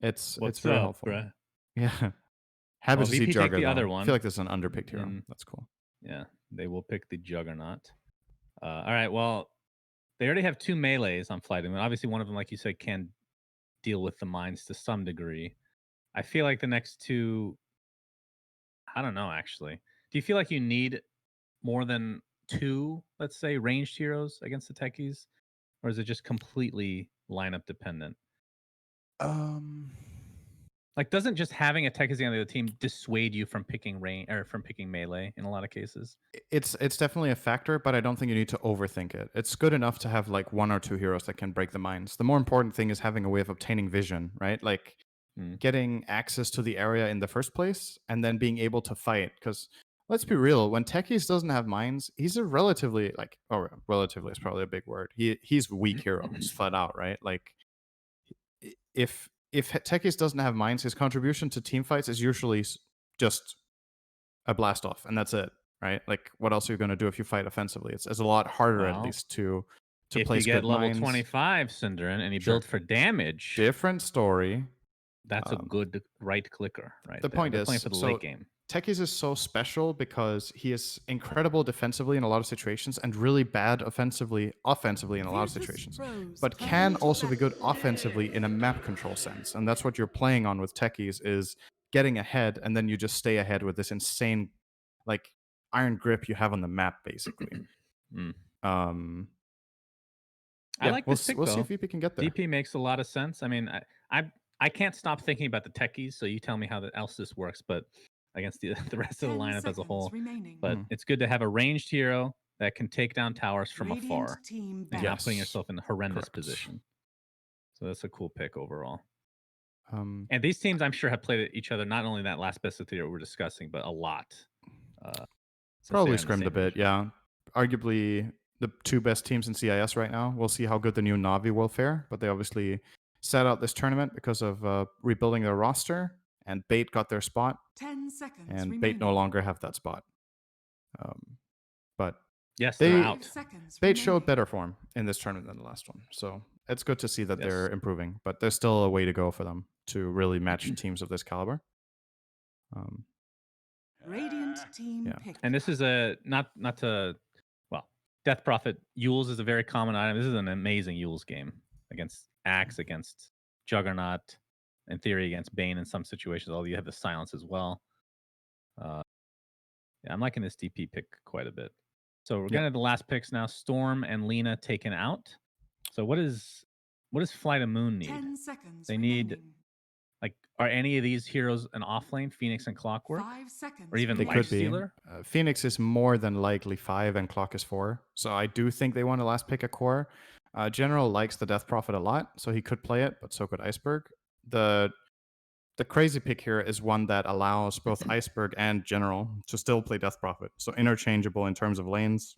It's What's very up, helpful. bruh? Yeah. Happy Well, to see VP take Jugger the though. other I feel one, like this is an underpicked hero. and That's cool. yeah, they will pick the Juggernaut. All right, well, they already have 2 melees on FlyToMoon. Obviously, one of them, like you said, can deal with the mines to some degree. I feel like the next 2, I don't know, actually. Do you feel like you need more than 2, let's say, ranged heroes against the techies? Or is it just completely lineup dependent? Um, Like, doesn't just having a techie on the other team dissuade you from picking range or from picking melee in a lot of cases? it's definitely a factor, but I don't think you need to overthink it. It's good enough to have like 1 or 2 heroes that can break the mines. The more important thing is having a way of obtaining vision, right? Like Mm. getting access to the area in the first place and then being able to fight. Because let's be real, when Techies doesn't have mines, he's a relatively like, oh, relatively is probably a big word. He's a weak hero, just flat out, right? Like if Techies doesn't have mines, his contribution to team fights is usually just a blast off, and that's it, right? Like, what else are you going to do if you fight offensively? It's a lot harder, at Well, least, to if you place get good level mines. 25 syndereN and you Sure, build for damage, different story. that's a Um, good right clicker right the there. point They're playing is, for the late so game. Techies is so special because he is incredible defensively in a lot of situations and really bad offensively in a lot of situations, Virtus.pro's but can turn to also be good battle. offensively in a map control sense. And that's what you're playing on with Techies is getting ahead, and then you just stay ahead with this insane, like, iron grip you have on the map, basically. Mm. Um, I yeah, like this pick we'll see though. if VP can get there. DP makes a lot of sense. I mean, I can't stop thinking about the techies, so you tell me how else this works, but against the the rest of the 10 lineup as a seconds whole. remaining. But Mhm. it's good to have a ranged hero that can take down towers from Radiant afar. team So you're not putting banned. Yes, yourself in a horrendous correct. position. So that's a cool pick overall. Um, And these teams, I'm sure, have played each other not only that last best of three that we're discussing, but a lot uh, since Probably they're in the scrimmed a same bit, region. yeah. Arguably the 2 best teams in CIS right now. We'll see how good the new Navi will fare, but they obviously set out this tournament because of rebuilding their roster, and Bait got their spot, 10 seconds and Bait no remaining. longer have that spot. But Yes, they're they 5 out. seconds Bait showed remaining. better form in this tournament than the last one, so it's good to see that Yes. they're improving, but there's still a way to go for them to really match teams of this caliber. Um, Radiant team yeah. And picked. this is a not to well, Death Prophet Yules is a very common item. This is an amazing Yules game against Axe, against Juggernaut, in theory against Bane in some situations, although you have the silence as well. Uh, yeah, I'm liking this DP pick quite a bit. So we're Yep. getting to the last picks now. Storm and Lena taken out. So what does FlyToMoon need? 10 seconds They need remaining. like are any of these heroes an offlane, Phoenix and Clockwork? 5 Or seconds even They could be. remaining. Lifestealer? Phoenix is more than likely 5 and Clock is 4. So I do think they want to last pick a core. General likes the Death Prophet a lot, so he could play it, but so could Iceberg. The crazy pick here is one that allows both Iceberg and General to still play Death Prophet. So interchangeable in terms of lanes.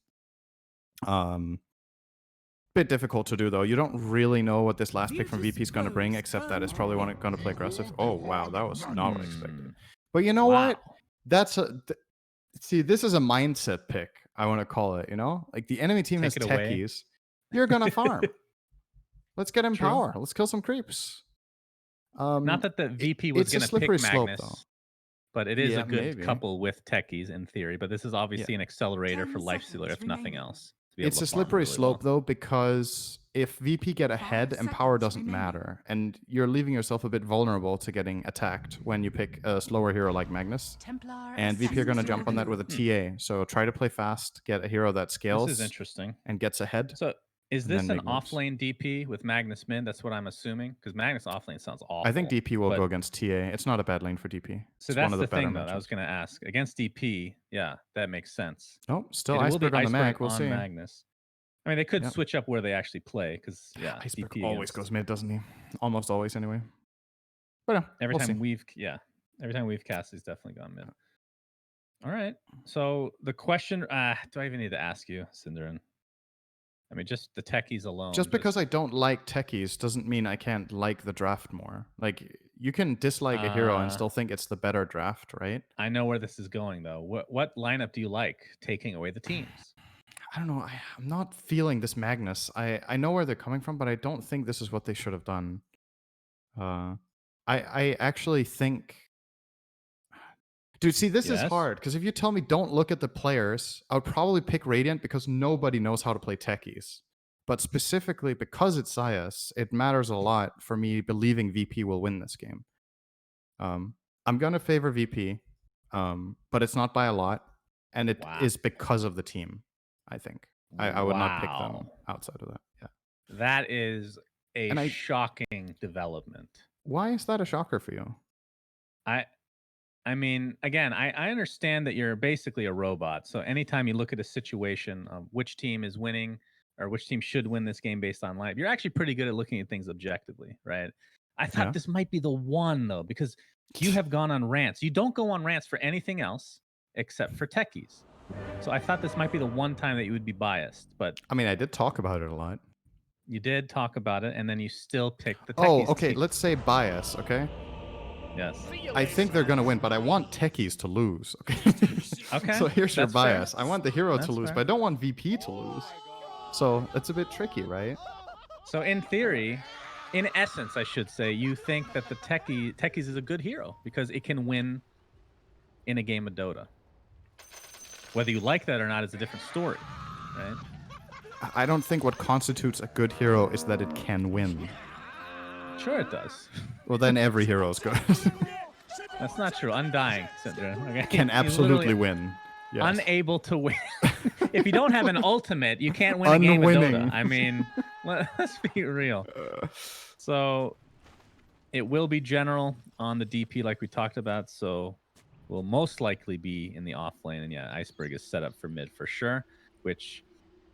Bit difficult to do though. You don't really know what this last pick from VP is going to bring, Virtus.pro's except that turn it's to probably battle. going to play aggressive. Oh wow, that was not what I expected. Hmm. But you know Wow. what? That's a see. This is a mindset pick. I want to call it. You know, like the enemy team has Take it away. techies. You're gonna farm. Let's get him True. power. Let's kill some creeps. Not that the VP was It's a going to pick slippery slope though. Magnus, but it is a Yeah, good maybe. couple with techies in theory. But this is Yeah. obviously an accelerator 10 for Lifestealer, seconds if nothing remaining. else, to be able It's to a farm slippery really slope well. though, because if VP get 5 ahead and power seconds doesn't remaining. matter, and you're leaving yourself a bit vulnerable to getting attacked when you pick a slower hero like Magnus. Templar And VP are going to jump on that assassination. with a TA. So try to play fast, get a hero that This is scales interesting. and gets ahead, So, is and then this an make moves. offlane DP with Magnus mid? That's what I'm assuming, because Magnus offlane sounds I think awful. DP will go But against TA. It's not a bad lane for DP. so It's one that's of the the better thing, though. I was matchups. going to ask against DP. Yeah, that makes sense. Oh, still It will be Iceberg on the Iceberg mag. We'll on see. Magnus. I mean, they could Yep. switch up where they actually play, because yeah, Iceberg DP always against goes mid, doesn't he? Almost always, anyway. But yeah, every we'll see. time we've cast, he's definitely gone mid. All right. So the question, do I even need to ask you, syndereN? I mean, just the techies alone. Just because I don't like techies doesn't mean I can't like the draft more. Like, you can dislike a hero and uh, still think it's the better draft, right? I know where this is going though. What lineup do you like taking away the teams? I don't know. I'm not feeling this Magnus. I know where they're coming from, but I don't think this is what they should have done. Uh, I actually think, dude, see, this is Yes? hard because if you tell me don't look at the players, I would probably pick Radiant because nobody knows how to play techies. But specifically because it's CIS, it matters a lot for me believing VP will win this game. I'm gonna favor VP, but it's not by a lot, and it Wow. is because of the team. I think I would not pick them Wow. outside of that. Yeah. That is a And shocking development. why is that a shocker for you? I I mean, again, I understand that you're basically a robot. So anytime you look at a situation of which team is winning or which team should win this game based on life, you're actually pretty good at looking at things objectively, right? I thought Yeah. this might be the one though, because you have gone on rants. You don't go on rants for anything else except for techies. So I thought this might be the one time that you would be biased, but I mean, I did talk about it a lot. you did talk about it, and then you still picked the Oh, techies okay. team. Let's say bias. Okay. Yes. I think they're gonna win, but I want techies to lose. Okay. Okay. So here's your That's fair. bias. I want the hero That's to lose, fair. but I don't want VP to lose. So it's a bit tricky, right? So in theory, in essence, I should say, you think that the techies is a good hero because it can win in a game of Dota. Whether you like that or not is a different story, right? I don't think what constitutes a good hero is that it can win. Sure, it does. Well, then every hero is good. That's not true. Undying, syndreN. Okay? Can He's absolutely literally win. Yes. unable to win. If you don't have an ultimate, you can't win a game of Unwinning. Dota. I mean, let's be real. So it will be general on the DP like we talked about. So will most likely be in the off lane. And yeah, Iceberg is set up for mid for sure, which,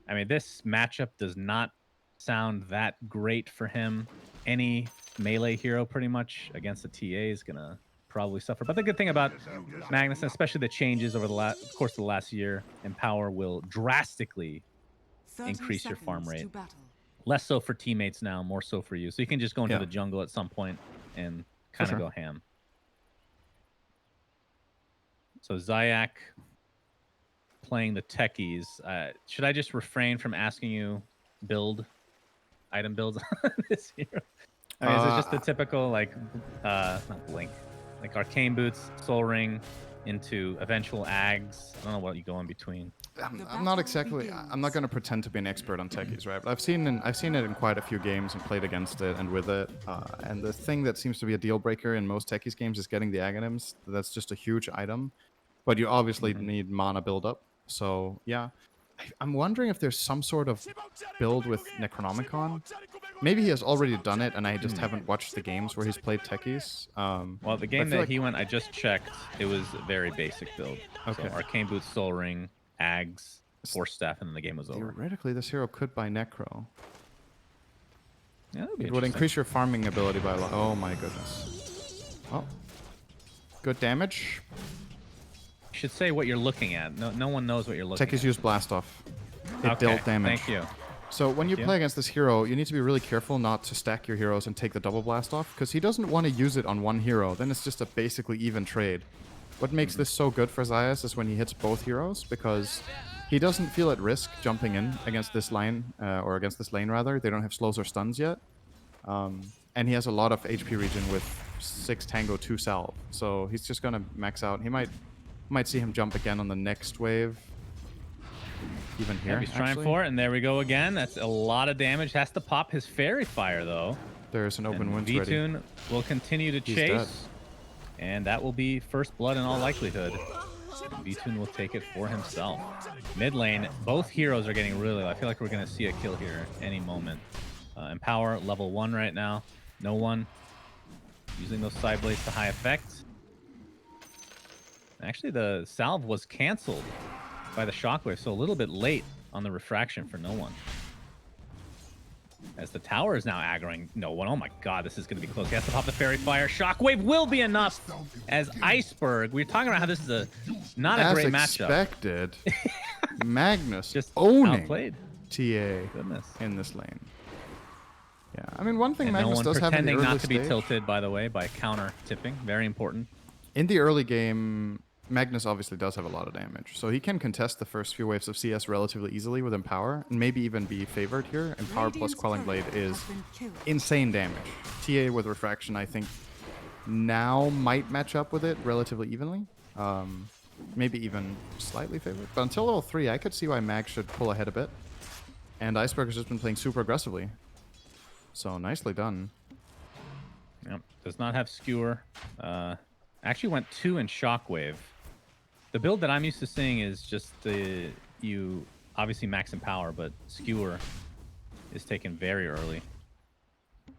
I mean, this matchup does not sound that great for him. Any melee hero pretty much against the TA is going to probably suffer. But the good thing about Magnus, especially the changes over the course of the last year, Empower will drastically 30 increase your farm seconds to rate. battle. Less so for teammates now, more so for you. So you can just go into Yeah. the jungle at some point and kind of sure. go ham. So Zayak playing the techies. Should I just refrain from asking you item builds on this hero? I mean, is it just the typical like not blink, like arcane boots, soul ring into eventual ags? I don't know what you go in between. I'm not exactly. I'm not going to pretend to be an expert on techies, right? But I've seen it in quite a few games and played against it and with it. And the thing that seems to be a deal breaker in most techies games is getting the agonyms. That's just a huge item, but you obviously need mana buildup. So yeah, I'm wondering if there's some sort of build with Necronomicon. Maybe he has already done it, and I just haven't watched the games where he's played techies. Well, the game that he went, I just checked. It was a very basic build. Okay. So arcane boots, soul ring, ags, force staff, and then the game was over. Theoretically, this hero could buy Necro. Yeah, that would be It would interesting. increase your farming ability by a lot. Oh my goodness. Oh. Good damage. You should say what you're looking at. No one knows what you're looking Techies at. use Blast Off. It Okay, dealt damage. thank you. So when you Thank you. play against this hero, you need to be really careful not to stack your heroes and take the double blast off, because he doesn't want to use it on one hero. Then it's just a basically even trade. What makes this so good for CIS is when he hits both heroes, because he doesn't feel at risk jumping in against this line, or against this lane rather. They don't have slows or stuns yet. And he has a lot of HP regen with 6 Tango, 2 Salve. So he's just going to max out. He might see him jump again on the next wave. Even here, Yeah, he's trying actually. for it, and there we go again. That's a lot of damage. Has to pop his Fairy Fire, though. There's an open And winch ready. VTune will continue to He's chase. dead. And that will be first blood in all likelihood. VTune will take it for himself. Mid lane, both heroes are getting really low. I feel like we're going to see a kill here any moment. Empower, level 1 right now. No one. Using those side blades to high effect. Actually, the salve was canceled by the shockwave, so a little bit late on the refraction for no one. As the tower is now aggroing no one. Oh my god, this is going to be close. He has to pop the Fairy Fire. Shockwave will be enough as Iceberg. We were talking about how this is not a great matchup. As expected, Magnus Just owning outplayed. TA Goodness. in this lane. Yeah, I mean, one thing And Magnus no one does have in the pretending early not to be stage, tilted, by the way, by counter tipping. Very important. in the early game, Magnus obviously does have a lot of damage. So he can contest the first few waves of CS relatively easily with Empower, and maybe even be favored here. Empower plus Radiant's Quelling Blade courier is has been killed. insane damage. TA with Refraction, I think, now might match up with it relatively evenly. Maybe even slightly favored. But until level 3, I could see why Mag should pull ahead a bit. And Iceberg has just been playing super aggressively. So nicely done. Yep. Does not have Skewer. Actually went 2 in Shockwave. The build that I'm used to seeing is just you obviously max in power, but Skewer is taken very early.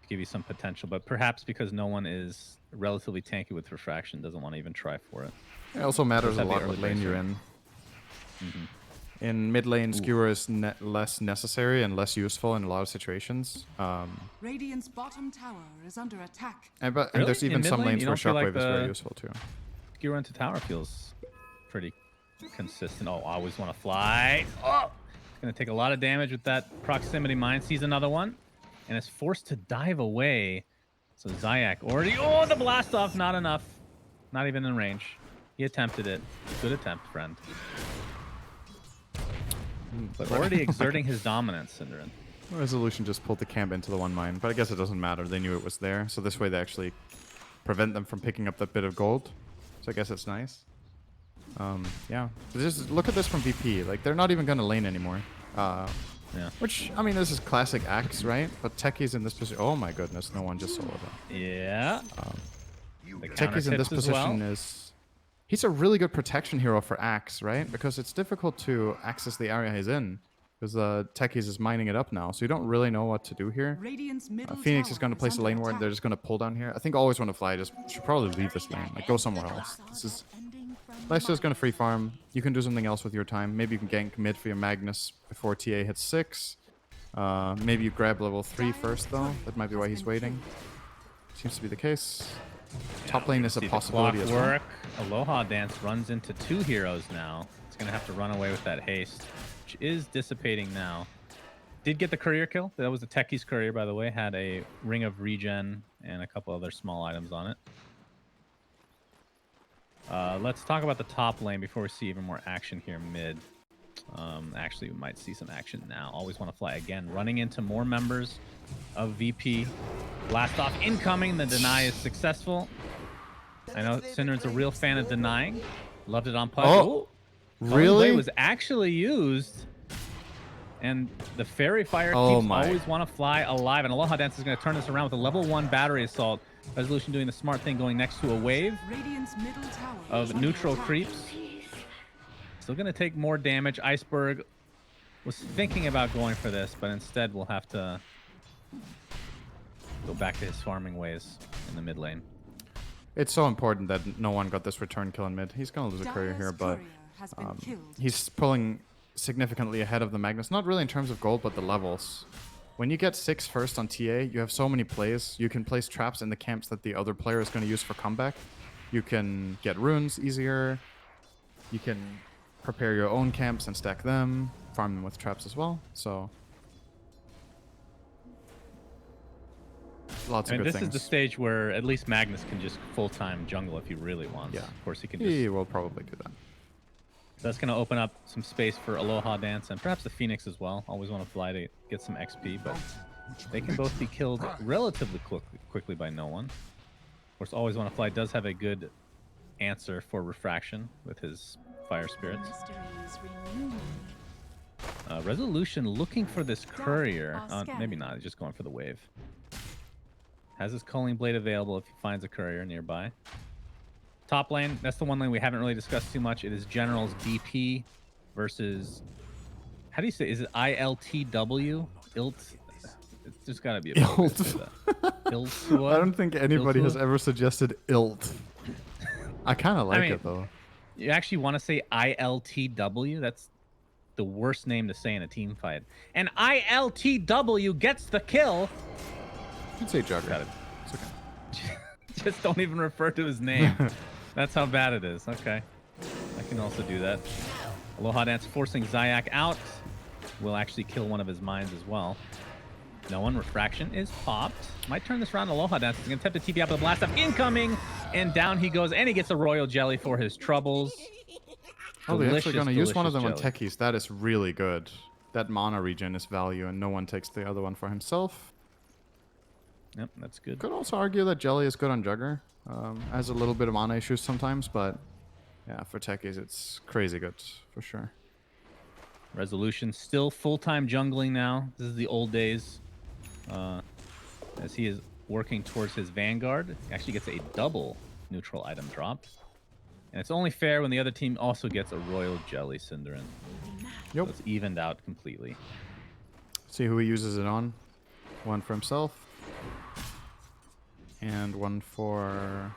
Give you some potential, but perhaps because no one is relatively tanky with Refraction, doesn't want to even try for it. It also matters a lot what lane you're in. In mid lane, Skewer is less necessary and less useful in a lot of situations. Radiant's bottom tower is under attack. And there's even some lanes where Shockwave is very useful too. Skewer into tower feels pretty consistent. Oh, I always want to fly. Oh! Going to take a lot of damage with that proximity mine. Sees another one and is forced to dive away. So Zayak already... Oh, the blast off. Not enough. Not even in range. He attempted it. Good attempt, friend. But already exerting his dominance, syndereN. Resolution just pulled the camp into the one mine, but I guess it doesn't matter. They knew it was there. So this way they actually prevent them from picking up that bit of gold. So I guess it's nice. Yeah. Just look at this from VP. Like, they're not even going to lane anymore. Yeah. Which, I mean, this is classic Axe, right? But Techie's in this position. Oh my goodness, no one just soloed that. Yeah. Techie's in this position is... He's a really good protection hero for Axe, right? Because it's difficult to access the area he's in. Because Techies is mining it up now, so you don't really know what to do here. Phoenix is going to place a lane ward. They're just going to pull down here. I think always want to fly. Just should probably leave this lane. Like, go somewhere else. This is... Life's just going to free farm. You can do something else with your time. Maybe you can gank mid for your Magnus before TA hits 6. Maybe you grab level 3 first, though. That might be why he's waiting. Seems to be the case. Top lane is a possibility as well. Aloha Dance runs into 2 heroes now. It's going to have to run away with that haste, which is dissipating now. Did get the courier kill. That was the Techie's courier, by the way. Had a ring of regen and a couple other small items on it. Let's talk about the top lane before we see even more action here mid. Actually, we might see some action now. Always want to fly again. Running into more members of VP. Blast off incoming. The deny is successful. I know syndereN's a real fan of denying. Loved it on push. Oh, really? It was actually used. And the Fairy Fire keeps always want to fly alive. And Aloha Dance is going to turn this around with a level 1 battery assault. Resolution doing the smart thing, going next to a wave of neutral creeps. Still going to take more damage. Iceberg was thinking about going for this, but instead we'll have to go back to his farming ways in the mid lane. It's so important that no one got this return kill in mid. He's going to lose a courier here, but he's pulling significantly ahead of the Magnus. Not really in terms of gold, but the levels. When you get 6 first on TA, you have so many plays. You can place traps in the camps that the other player is going to use for comeback. You can get runes easier. You can prepare your own camps and stack them. Farm them with traps as well. So lots of good things. This is the stage where at least Magnus can just full-time jungle if he really wants. Yeah. Of course, he can just... He will probably do that. That's going to open up some space for Aloha Dance and perhaps the Phoenix as well. Always want to fly to get some XP, but they can both be killed relatively quickly by no one. Of course, Always Want to Fly does have a good answer for Refraction with his Fire Spirits. Resolution looking for this courier. Maybe not. He's just going for the wave. Has his Culling Blade available if he finds a courier nearby. Top lane, that's the one lane we haven't really discussed too much. It is General's DP versus... How do you say? Is it ILTW? Ilt? It's just got to be a better way to say that. Iltua? I don't think anybody has ever suggested Ilt. I kind of like it, though. You actually want to say ILTW? That's the worst name to say in a team fight. And ILTW gets the kill. You can say Juggernaut. It's okay. Just don't even refer to his name. That's how bad it is. Okay. I can also do that. Aloha Dance forcing Zayak out. Will actually kill one of his mines as well. No one. Refraction is popped. Might turn this around. Aloha Dance is going to attempt to TP out with a blast off. Incoming! And down he goes. And he gets a Royal Jelly for his troubles. Oh, they're actually going to use one of them on Techies. That is really good. That mana regen is value, and no one takes the other one for himself. Yep, that's good. Could also argue that Jelly is good on Jugger. Has a little bit of mana issues sometimes, but yeah, for techies, it's crazy good for sure. Resolution still full-time jungling now. This is the old days. As he is working towards his Vanguard. He actually gets a double neutral item drop. And it's only fair when the other team also gets a Royal Jelly syndereN. Yep. So it's evened out completely. See who he uses it on. One for himself. And one for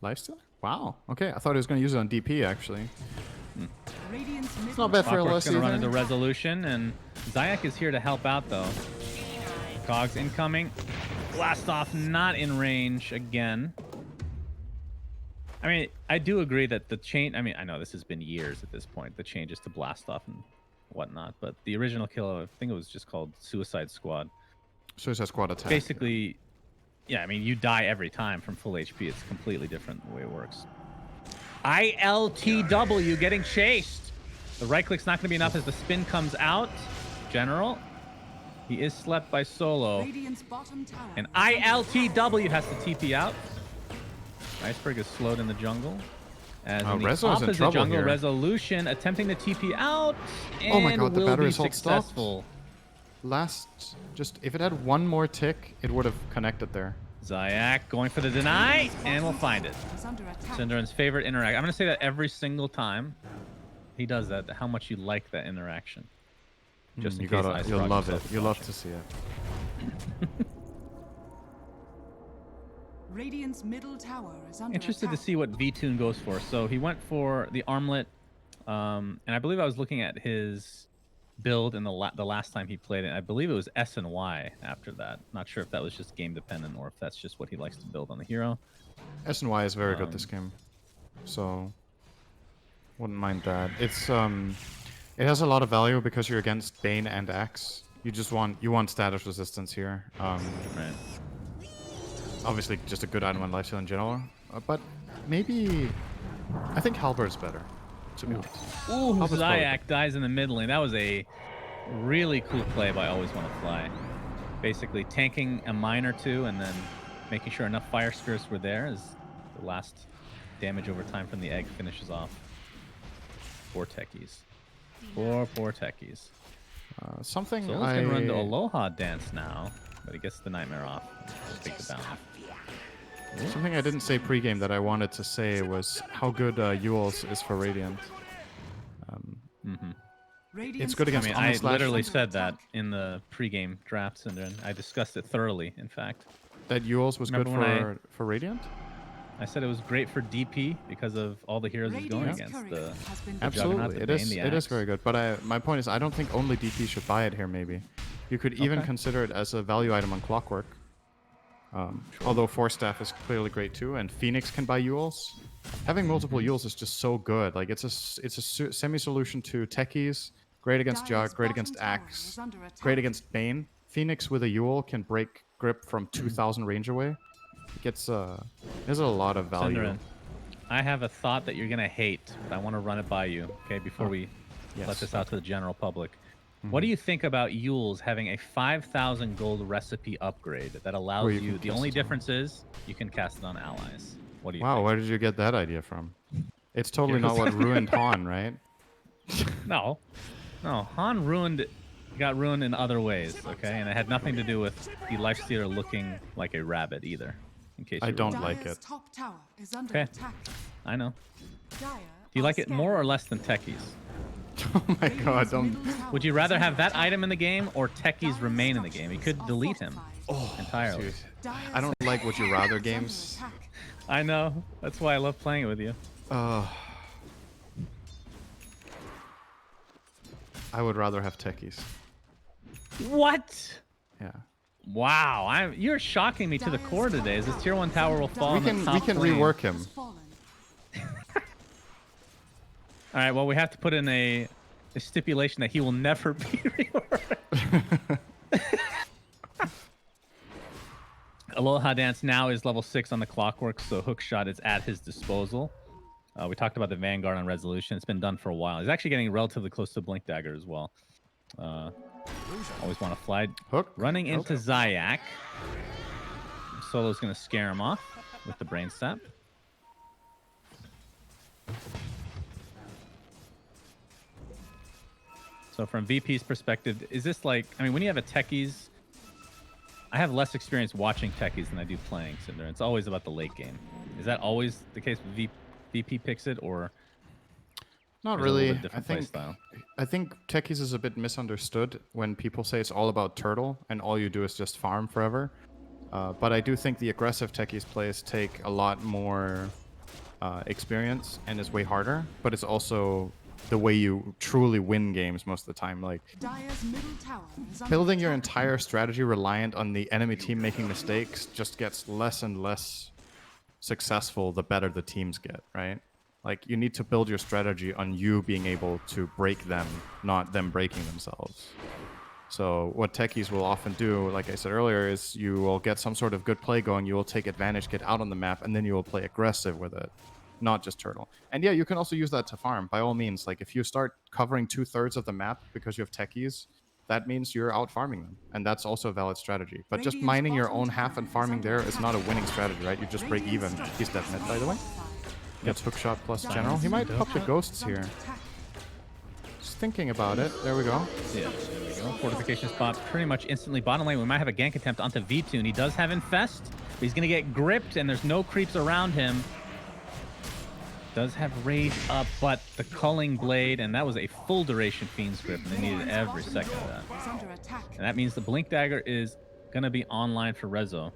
Lifestealer? Wow. Okay, I thought he was going to use it on DP, actually. It's not bad for Clockwork's LS going to run either. into Resolution, and Zayak is here to help out, though. Cogs incoming. Blast off not in range again. I mean, I do agree that the change... I mean, I know this has been years at this point, the changes to blast off and whatnot, but the original kill, I think it was just called Suicide Squad. Suicide Squad attack. Basically, yeah, I mean, you die every time from full HP. It's completely different the way it works. ILTW getting chased. The right click's not going to be enough as the spin comes out. General. He is slept by Solo. And ILTW has to TP out. Iceberg is slowed in the jungle. As in the Rezo's in opposite trouble jungle, here. Resolution attempting to TP out. And Oh my god, the will battery be assault stopped. successful. If it had one more tick, it would have connected there. Zayak going for the deny, and we'll find it. syndereN's favorite interaction. I'm going to say that every single time he does that, how much you like that interaction. Just in case You'll Iceberg love it. himself is You'll love watching. to see it. Radiant's middle tower is under Interested to attack. see what VTune goes for. So he went for the armlet, and I believe I was looking at his build in the last time he played it. I believe it was S and Y after that. Not sure if that was just game dependent or if that's just what he likes to build on the hero. S and Y is very good this game, so wouldn't mind that. It's it has a lot of value because you're against Bane and Axe. You want status resistance here. Right. Obviously, just a good item on lifesteal in general, but maybe I think Halberd's better. To be honest. Ooh, Halberd's probably Zayak dies in the mid lane. That was a really cool play by Always Want to Fly. Basically tanking a mine or two and then making sure enough fire skirts were there as the last damage over time from the egg finishes off. Poor techies. Poor techies. Something So let's run to Aloha Dance now, but he gets the nightmare off. Take the down. Something I didn't say pregame that I wanted to say was how good Yules is for Radiant. It's good I against mean, I Omnislash. literally said that in the pregame draft, and I discussed it thoroughly, in fact. That Yules was Remember good when for Radiant? I said it was great for DP because of all the heroes he's going Radiant's against. courier The has been Absolutely, the it Bane, is. the It is Axe. very good. But my point is, I don't think only DP should buy it here. Maybe you could even Okay. consider it as a value item on Clockwork. Although Force Staff is clearly great too, and Phoenix can buy Yules. Having multiple Yules is just so good. Like it's a semi-solution to techies. Great against Dire's Jug, great against bottom tower Axe, is under attack. great against Bane. Phoenix with a Yule can break grip from 2,000 range away. It gets there's a lot of value. syndereN, I have a thought that you're gonna hate, but I want to run it by you. Okay, before we let yes. this out to the general public. What do you think about Yules having a 5,000 gold recipe upgrade that allows Where you you? can The cast only it on. difference is you can cast it on allies. What do you Wow, think? where did you get that idea from? It's totally not what ruined Han, right? No, Han got ruined in other ways. Okay, and it had nothing to do with the Lifestealer looking like a rabbit either. In case I you don't were like Dire's it. top tower is under Okay. attack. I know. Dire Do you are like it more or less than Techies? Oh my god, Radiant's don't. middle tower Would you is rather under have that attack. item in the game or Techies Dire's remain in the game? You could structures delete are him fortified. entirely. Dude, Dire's I don't like Would You Rather is under games. attack. I know. That's why I love playing it with you. I would rather have techies. What? Yeah. Wow, you're shocking me to the Dire's core top today. As this tower tier 1 is tower under will fall attack. in the top We can lane. rework him. Has fallen. All right, well, we have to put in a stipulation that he will never be reworked. Aloha Dance now is level 6 on the Clockwork, so Hookshot is at his disposal. We talked about the Vanguard on Resolution. It's been done for a while. He's actually getting relatively close to Blink Dagger as well. Always Want to Fly. Hook. Running into Zayak. Solo's going to scare him off with the Brain Sap. So from VP's perspective, is this like, I mean, when you have a techies, I have less experience watching techies than I do playing syndereN. It's always about the late game. Is that always the case with VP picks it, or not is it a really? little bit different play style? I think techies is a bit misunderstood when people say it's all about turtle and all you do is just farm forever. But I do think the aggressive techies plays take a lot more experience and is way harder. But it's also the way you truly win games most of the time. Like Dire's middle tower is under building your attack. entire strategy reliant on the enemy team making mistakes just gets less and less successful the better the teams get, right? Like you need to build your strategy on you being able to break them, not them breaking themselves. So what techies will often do, like I said earlier, is you will get some sort of good play going, you will take advantage, get out on the map, and then you will play aggressive with it, not just turtle. And yeah, you can also use that to farm, by all means. Like if you start covering 2/3 of the map because you have techies, that means you're out farming them, and that's also a valid strategy. But just Radiant's mining your bottom own half tower and is farming under there is attack. not a winning strategy, right? You just break even. He's dead mid, by the way. Gets hookshot plus general. He might pop the ghosts here. Just thinking about it. There we go. Yeah, there we go. Fortification spot pretty much instantly bottom lane. We might have a gank attempt onto VTune. He does have Infest, but he's going to get gripped, and there's no creeps around him. Does have Rage up, but the Culling Blade, and that was a full duration Fiend's Grip, and they needed every second of that. Is under attack. And that means the Blink Dagger is going to be online for Rezo.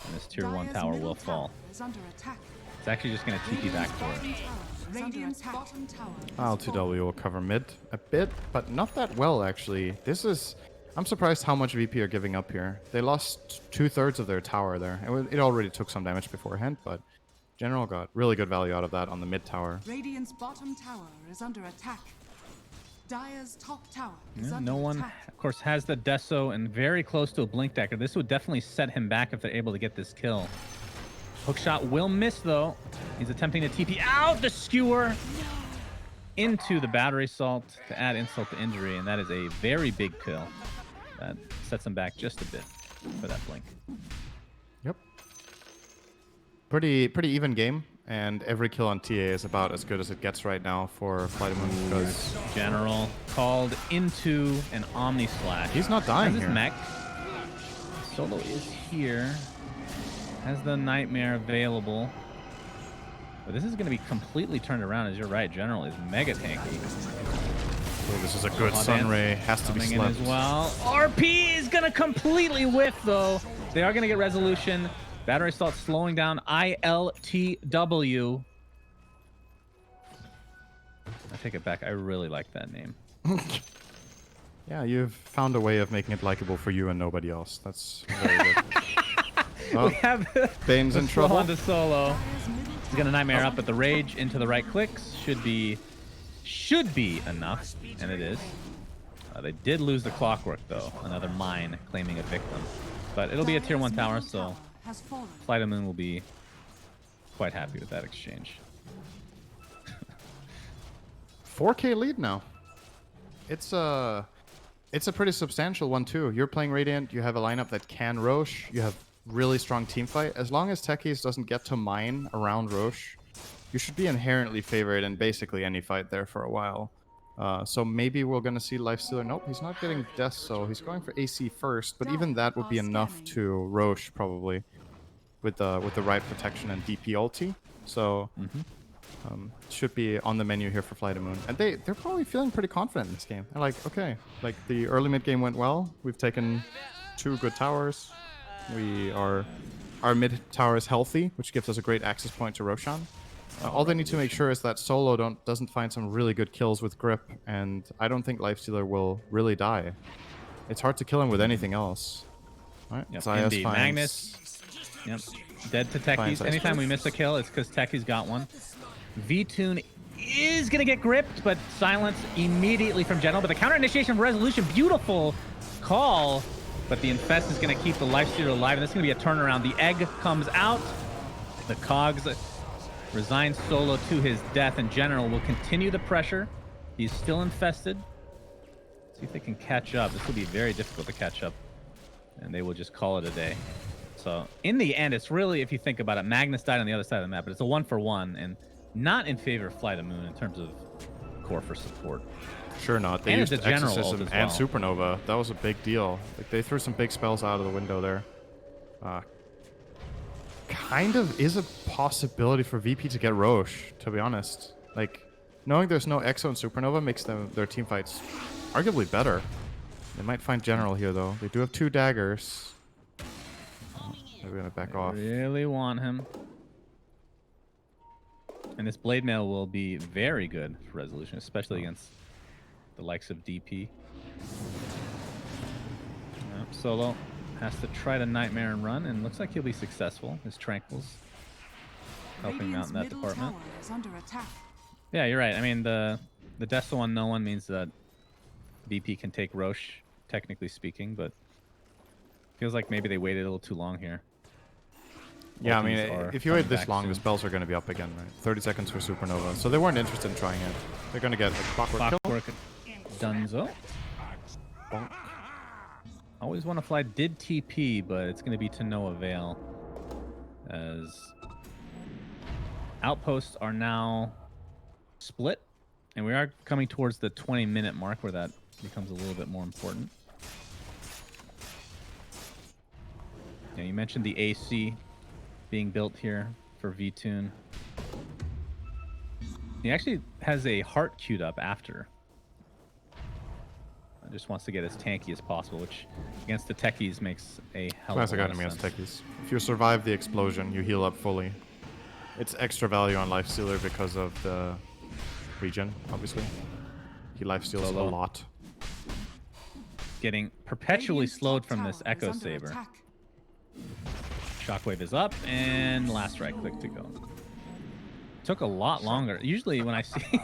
And this tier 1 Dire's tower middle will fall. tower is under attack. It's actually just going to TP back for it. Radiant's bottom tower is L2W falling. will cover mid a bit, but not that well, actually. This is... I'm surprised how much VP are giving up here. They lost 2/3 of their tower there. It already took some damage beforehand, but General got really good value out of that on the mid tower. Radiant's bottom tower is under attack. Dire's top tower is Yeah, under no one, attack. of course, has the Deso and very close to a Blink Dagger. This would definitely set him back if they're able to get this kill. Hookshot will miss, though. He's attempting to TP out the skewer into the battery salt to add insult to injury, and that is a very big kill. That sets him back just a bit for that blink. Yep. Pretty even game, and every kill on TA is about as good as it gets right now for FlyToMoon because General called into an Omni Slash. he's not dying Has his here. mech. Solo is here. Has the Nightmare available. But this is going to be completely turned around, as you're right. General is mega tanky. Oh, this is a good Hot Sun dance Ray. Has to be coming in slept. as well. RP is going to completely whiff, though. They are going to get resolution. Battery Salt slowing down ILTW. I take it back. I really like that name. Yeah, you've found a way of making it likable for you and nobody else. That's very good. Oh, We have Bane's in trouble. onto Solo. Dire's middle He's gonna Nightmare up, but the Rage into the right clicks should be enough, and it is. They did lose the Clockwork, though. Another mine claiming a victim. But it'll be a tier 1 tower, so has fallen. FlyToMoon will be quite happy with that exchange. 4K lead now. It's a pretty substantial one too. You're playing Radiant. You have a lineup that can Roche. You have really strong team fight. As long as Techies doesn't get to mine around Roche, you should be inherently favored in basically any fight there for a while. So maybe we're gonna see Lifestealer. Nope, he's not getting Death, so he's going for AC first. But even that would be enough to Roche probably, with the right protection and DP ulti. So. Should be on the menu here for FlyToMoon. And they're probably feeling pretty confident in this game. They're like, okay, like the early mid game went well. We've taken 2 good towers. Our mid tower is healthy, which gives us a great access point to Roshan. All they need to make sure is that Solo doesn't find some really good kills with grip, and I don't think Lifestealer will really die. It's hard to kill him with anything else. All right, Yep, CIS indeed. finds- Magnus. Yep. Dead to Techies. Finds Anytime we miss a kill, it's because Techies got one. VTune is going to get gripped, but silence immediately from General. But the counter initiation for Resolution, beautiful call. But the Infest is going to keep the Lifestealer alive, and this is going to be a turnaround. The egg comes out. The Cogs resign Solo to his death, and General will continue the pressure. He's still infested. See if they can catch up. This will be very difficult to catch up, and they will just call it a day. So in the end, it's really, if you think about it, Magnus died on the other side of the map, but it's a 1-for-1 and not in favor of FlyToMoon in terms of core for support. Sure not. They And used it's a general Exorcism ult as and well. Supernova. That was a big deal. Like, they threw some big spells out of the window there. Kind of is a possibility for VP to get Roche, to be honest. Like, knowing there's no Exo and Supernova makes their team fights arguably better. They might find General here, though. They do have 2 daggers. They're going to back off. Really want him. And this Blade Mail will be very good for Resolution, especially against the likes of DP. Solo has to try to Nightmare and run, and looks like he'll be successful. His Tranquils helping him out in that department. Yeah, you're right. I mean, the Death on no one means that VP can take Roche, technically speaking, but feels like maybe they waited a little too long here. Yeah, I mean, if you wait this long, the spells are going to be up again, right? 30 seconds for Supernova. So they weren't interested in trying it. They're going to get a Clockwork kill. Dunzo. Bonk. Always want to fly did TP, but it's going to be to no avail. As outposts are now split. And we are coming towards the 20-minute mark where that becomes a little bit more important. Yeah, you mentioned the AC being built here for VTune. He actually has a heart queued up after. Just wants to get as tanky as possible, which against the techies makes a hell of a lot of sense. Against techies. If you survive the explosion, you heal up fully. It's extra value on Lifestealer because of the regen, obviously. He lifesteals a lot. Getting perpetually slowed from this Echo Saber. Shockwave is up, and last right click to go. Took a lot longer. Usually when I see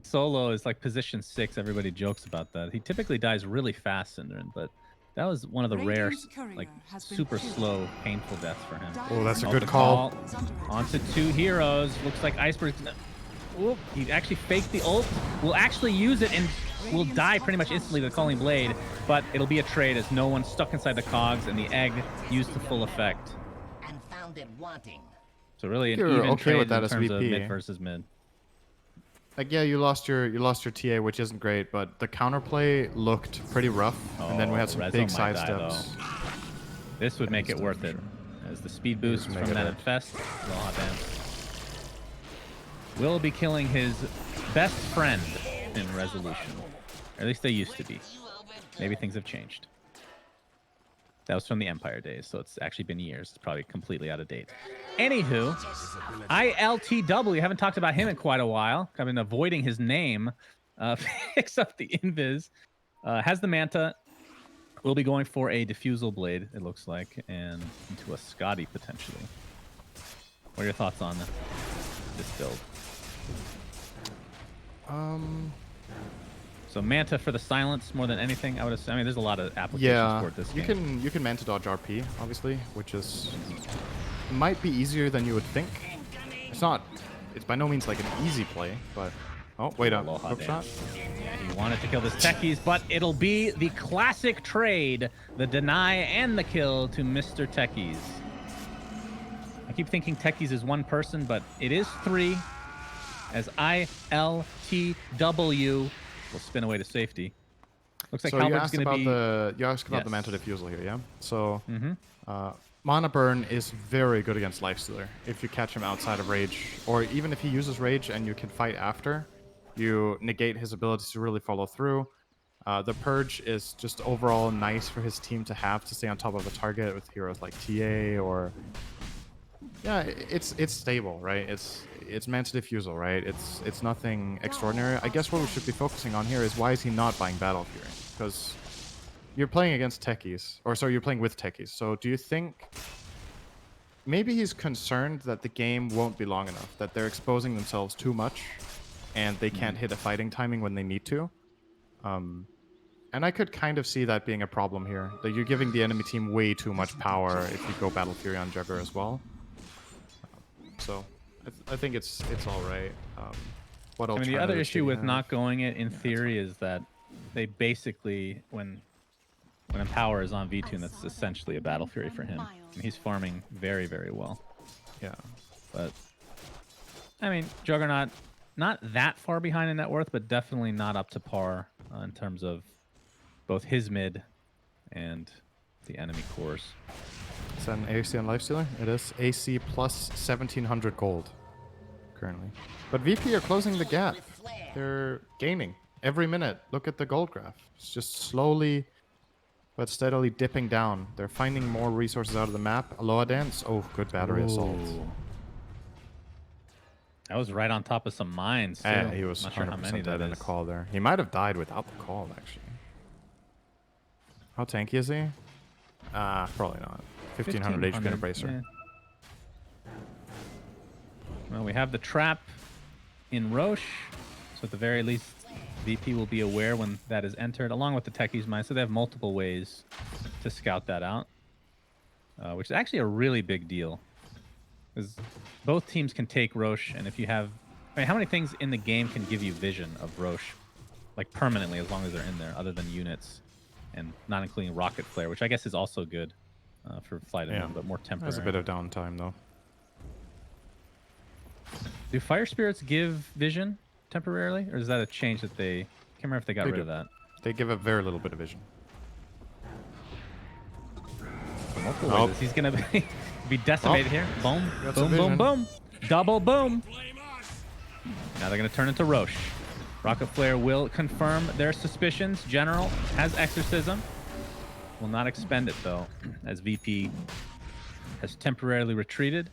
Solo is like position 6, everybody jokes about that. He typically dies really fast, syndereN, but that was one of the rare, like, super slow, painful deaths for him. Oh, that's a good call. Onto 2 heroes. Looks like Iceberg's... Oop, he actually faked the ult. Will actually use it and will die pretty much instantly with the Calling Blade, but it'll be a trade as no one's stuck inside the cogs and the egg used to full effect. And found it wanting. So really an You're even okay trade with that in as terms of VP. mid versus mid. Like, yeah, you lost your TA, which isn't great, but the counterplay looked pretty rough, and then we had some Rezo big might side die, steps. though. This would make it worth it, as the speed boost from that infest will be killing his best friend in Resolution. Or at least they used to be. Maybe things have changed. That was from the Empire days, so it's actually been years. It's probably completely out of date. Anywho, ILTW, haven't talked about him in quite a while. I've been avoiding his name. Picks up the invis. Has the Manta. Will be going for a Diffusal Blade, it looks like, and into a Scotty, potentially. What are your thoughts on this build? So Manta for the silence more than anything, I would assume. I mean, there's a lot of applications for this game. You can Manta dodge RP, obviously, which is might be easier than you would think. It's by no means like an easy play, but wait up, hook shot. Yeah, he wanted to kill this Techies, but it'll be the classic trade, the deny and the kill to Mr. Techies. I keep thinking Techies is one person, but it is 3, as ILTW will spin away to safety. Looks like Halbert's going to be... You asked about the Manta Diffusal here, yeah? So, Mana Burn is very good against Lifestealer. If you catch him outside of Rage, or even if he uses Rage and you can fight after, you negate his ability to really follow through. The Purge is just overall nice for his team to have to stay on top of a target with heroes like TA or... Yeah, it's stable, right? It's Manta Diffusal, right? It's nothing extraordinary. I guess what we should be focusing on here is why is he not buying Battle Fury? Because you're playing against techies, or sorry, you're playing with techies. So do you think maybe he's concerned that the game won't be long enough, that they're exposing themselves too much, and they can't hit a fighting timing when they need to? And I could kind of see that being a problem here, that you're giving the enemy team way too much power if you go Battle Fury on Jugger as well. So I think it's all right. What I mean, the other issue with not going it in theory is that they basically, when Empower is on VTune, that's essentially a Battle Fury for him. And he's farming very, very well. Yeah. But, I mean, Juggernaut, not that far behind in net worth, but definitely not up to par in terms of both his mid and the enemy cores. Is that an AC on Lifestealer? It is. AC plus 1,700 gold currently. But VP are closing the gap. They're gaining every minute. Look at the gold graph. It's just slowly but steadily dipping down. They're finding more resources out of the map. Aloha Dance. Oh, good battery assault. That was right on top of some mines, too. Yeah, he was Not 100% sure how many dead that in the is. call there. He might have died without the call, actually. How tanky is he? Probably not. 1,500 HP in a bracer. Yeah. Well, we have the trap in Roche, so at the very least, VP will be aware when that is entered, along with the Techie's mine, so they have multiple ways to scout that out, which is actually a really big deal. Because both teams can take Roche, and if you have... I mean, how many things in the game can give you vision of Roche, like permanently, as long as they're in there, other than units, and not including Rocket Flare, which I guess is also good for FlyToMoon, but more temporary. There's a bit of downtime, though. Do Fire Spirits give vision temporarily, or is that a change that they... I can't remember if they got rid of that. They give a very little bit of vision. Multiple ways. He's going to be decimated here. Boom, boom, boom, boom. Double boom. Now they're going to turn into Roche. Rocket Flare will confirm their suspicions. General has Exorcism. Will not expend it, though, as VP has temporarily retreated.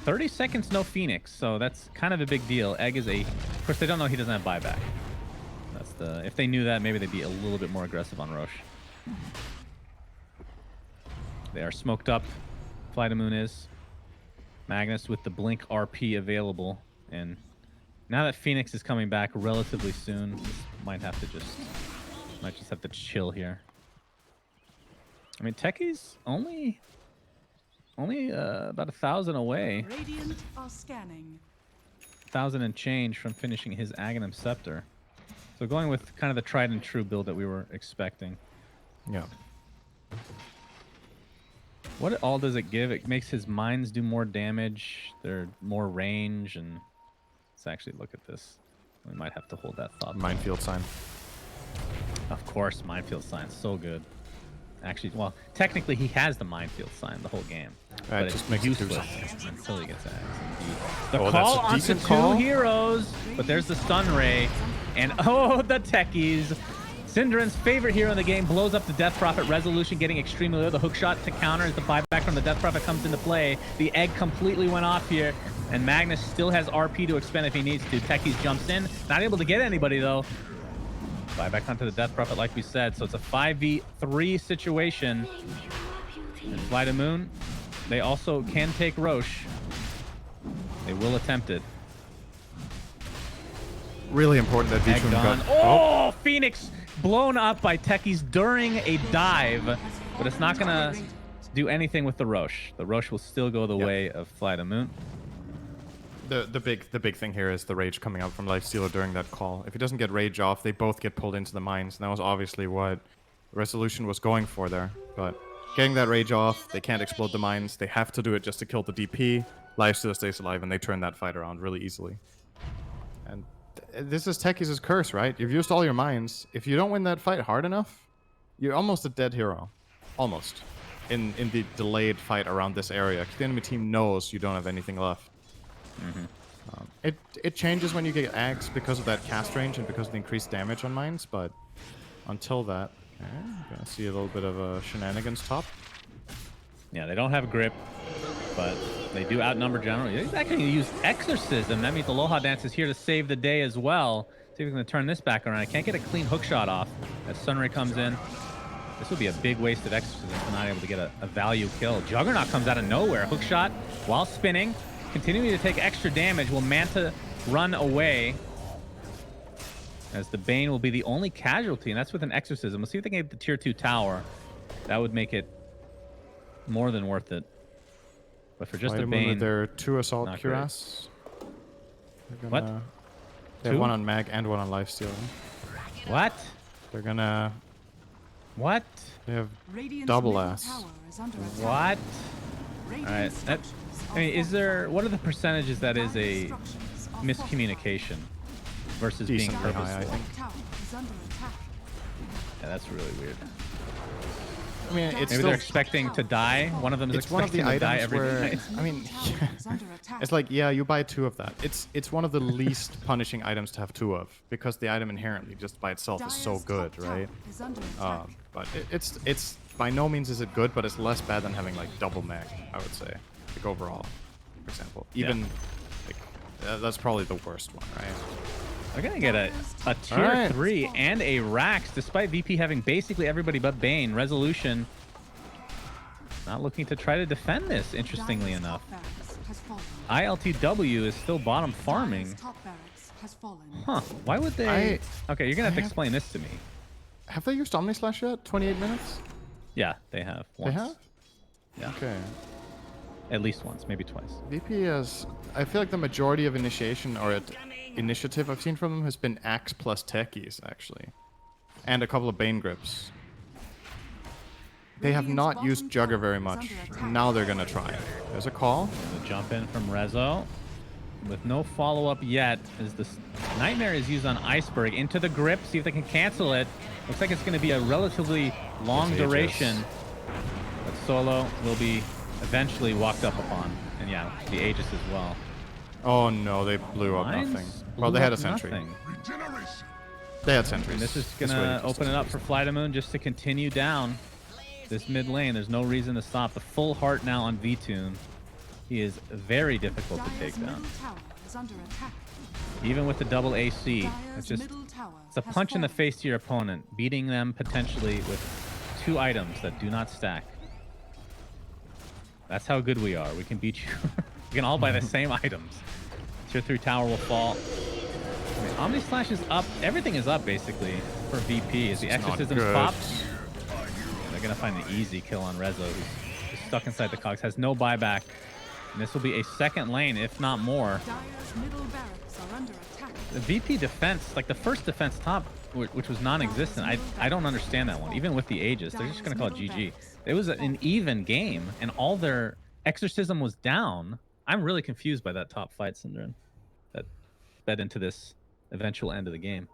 30 seconds, no Phoenix, so that's kind of a big deal. Egg is a... Of course, they don't know he doesn't have buyback. That's the... If they knew that, maybe they'd be a little bit more aggressive on Roche. They are smoked up. FlyToMoon is. Magnus with the Blink RP available. And now that Phoenix is coming back relatively soon, might just have to chill here. I mean, Techie's only about 1,000 away. Radiant are scanning. 1,000 and change from finishing his Aghanim Scepter. So going with kind of the tried and true build that we were expecting. Yeah. What all does it give? It makes his mines do more damage. They're more range, and let's actually look at this. We might have to hold that thought. Minefield sign. Of course, Minefield sign. So good. Actually, well, technically he has the Minefield sign the whole game. But It just it's makes it useless too until he gets axed. The Oh, call that's a onto decent two call. heroes, but there's the stun ray. And oh, the Techies. syndereN's favorite hero in the game blows up the Death Prophet. Resolution getting extremely low. The hook shot to counter as the buyback from the Death Prophet comes into play. The egg completely went off here, and Magnus still has RP to expend if he needs to. Techies jumps in. Not able to get anybody, though. Buyback onto the Death Prophet, like we said. So it's a 5v3 situation. And FlyToMoon, they also can take Roche. They will attempt it. Really important that Egg Virtus done. got... Oh, Phoenix blown up by Techies during a dive, but it's not going to do anything with the Roche. The Roche will still go the way of FlyToMoon. The big thing here is the rage coming out from Lifestealer during that call. If he doesn't get rage off, they both get pulled into the mines. And that was obviously what Resolution was going for there. But getting that rage off, they can't explode the mines. They have to do it just to kill the DP. Lifestealer stays alive, and they turn that fight around really easily. And this is Techies' curse, right? You've used all your mines. If you don't win that fight hard enough, you're almost a dead hero. Almost. In the delayed fight around this area. 'Cause the enemy team knows you don't have anything left. It changes when you get Ags because of that cast range and because of the increased damage on mines, but until that, okay, gonna see a little bit of shenanigans top. Yeah, they don't have grip, but they do outnumber general. He's actually going to use Exorcism. That means Aloha Dance is here to save the day as well. See if we're going to turn this back around. I can't get a clean hook shot off as Sunray comes in. This would be a big wasted Exorcism for not able to get a value kill. Juggernaut comes out of nowhere. Hook shot while spinning. Continuing to take extra damage. Will Manta run away? As the Bane will be the only casualty, and that's with an Exorcism. Let's see if they can get the tier 2 tower. That would make it more than worth it. But for just a Bane... With their 2 Assault Cuirass. What? They have 1 on Mag and 1 on Lifestealer. What? They're gonna What? They have Radiant's double middle ass. tower is under attack. What? Radiant All right. That. structures I mean, are is there? fortified. What are the percentages that is Dire's a structures are miscommunication versus being Decently high, purposeful? I think. fortified. Tower is under attack. Yeah, that's really weird. I mean, it's Maybe still they're expecting to die. One of them is it's one of the expecting to die items every where night. I mean, Tower is under attack. it's like yeah, you buy 2 of that. It's one of the least punishing items to have 2 of because the item inherently just by itself is so Dire's good, top tower right? is under attack. But it's by no means is it good, but it's less bad than having like double mech, I would say, like overall, for example. Even like that's probably the worst one, right? We're gonna get a tier Alright. 3 and a Rax, despite VP having basically everybody but Bane. Resolution not looking to try to defend this, interestingly Dire's enough. top barracks has fallen. ILTW is still bottom farming. Dire's top barracks has fallen. Huh, why would they... Okay, you're gonna have to I have- explain this to me. Have they used Omnislash yet? 28 minutes? Yeah, they have. Once. They have? Yeah, Okay. at least once, maybe twice. VP has. I feel like the majority of initiation or initiative I've seen from them has been Axe plus Techies, actually. And a couple of Bane grips. They have Radiant's not used bottom Jugger tower very is much. under attack. Now they're gonna try. There's a call. The jump in from Rezo. With no follow-up yet, as the Nightmare is used on Iceberg. Into the grip, see if they can cancel it. Looks like it's going to be a relatively long It's Aegis. duration. But Solo will be eventually walked up upon. And yeah, the Aegis as well. Oh no, they blew up Mines nothing. Well, they blew had a up sentry. nothing. They had sentries. And this is This going way to just open it up for FlyToMoon just to continue down this mid lane. There's no reason to stop. The full heart now on VTune. He is very difficult to take Dire's down. middle tower is under attack. Even with the double AC, Dire's it's just middle tower it's a has punch in the fallen. face to your opponent, beating them potentially with 2 items that do not stack. That's how good we are. We can beat you. We can all buy the same items. Tier 3 tower will fall. I mean, Omni Slash is up. Everything is up basically for VP. As the It's not exorcisms good. pop, they're gonna find an easy kill on Rezo, who's just stuck inside the cogs, has no buyback. And this will be a second lane, if not more. Dire's middle barracks are under attack. The VP defense, like the first defense top, which was non-existent, I don't understand that one. Even with the Aegis, they're just going to call it GG. It was an even game, and all their exorcism was down. I'm really confused by that top fight, syndereN. That fed into this eventual end of the game.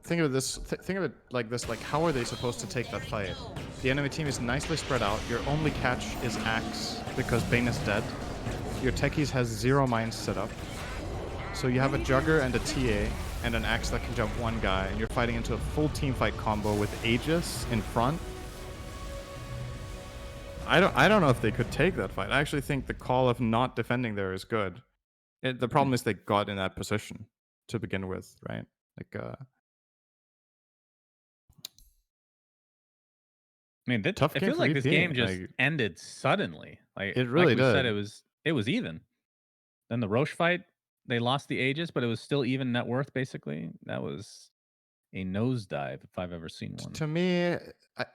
Think of this. Think of it like this. Like, how are they supposed to take that fight? The enemy team is nicely spread out. Your only catch is Axe because Bane is dead. Your Techies has 0 mines set up. So you have a Jugger and a TA and an Axe that can jump 1 guy, and you're fighting into a full team fight combo with Aegis in front. I don't know if they could take that fight. I actually think the call of not defending there is good. The problem is they got in that position to begin with, right? Like, I mean, Tough I game feel for like this VP, game just like- ended suddenly. Like It really like we said, did. it was even. Then the Roche fight, they lost the Aegis, but it was still even net worth basically. That was a nosedive if I've ever seen one. To me,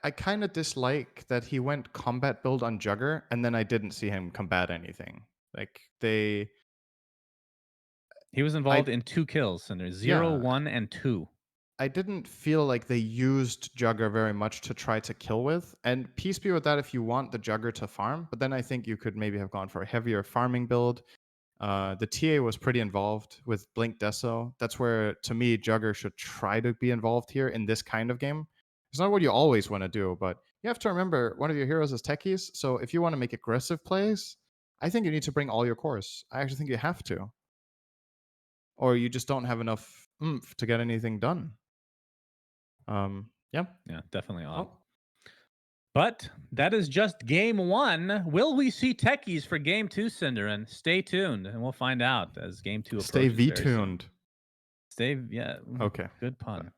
I kind of dislike that he went combat build on Jugger, and then I didn't see him combat anything. Like, He was involved in 2 kills, and there's 0, Yeah. 1, and 2. I didn't feel like they used Jugger very much to try to kill with. And peace be with that if you want the Jugger to farm, but then I think you could maybe have gone for a heavier farming build. The TA was pretty involved with Blink Deso. That's where, to me, Jugger should try to be involved here in this kind of game. It's not what you always want to do, but you have to remember one of your heroes is Techies. So if you want to make aggressive plays, I think you need to bring all your cores. I actually think you have to. Or you just don't have enough oomph to get anything done. Yeah. Yeah, definitely odd. Oh. But that is just game 1. Will we see techies for game 2, syndereN? Stay tuned, and we'll find out as game 2 approaches. Stay very soon. V-tuned. Stay, yeah. Okay. Good pun.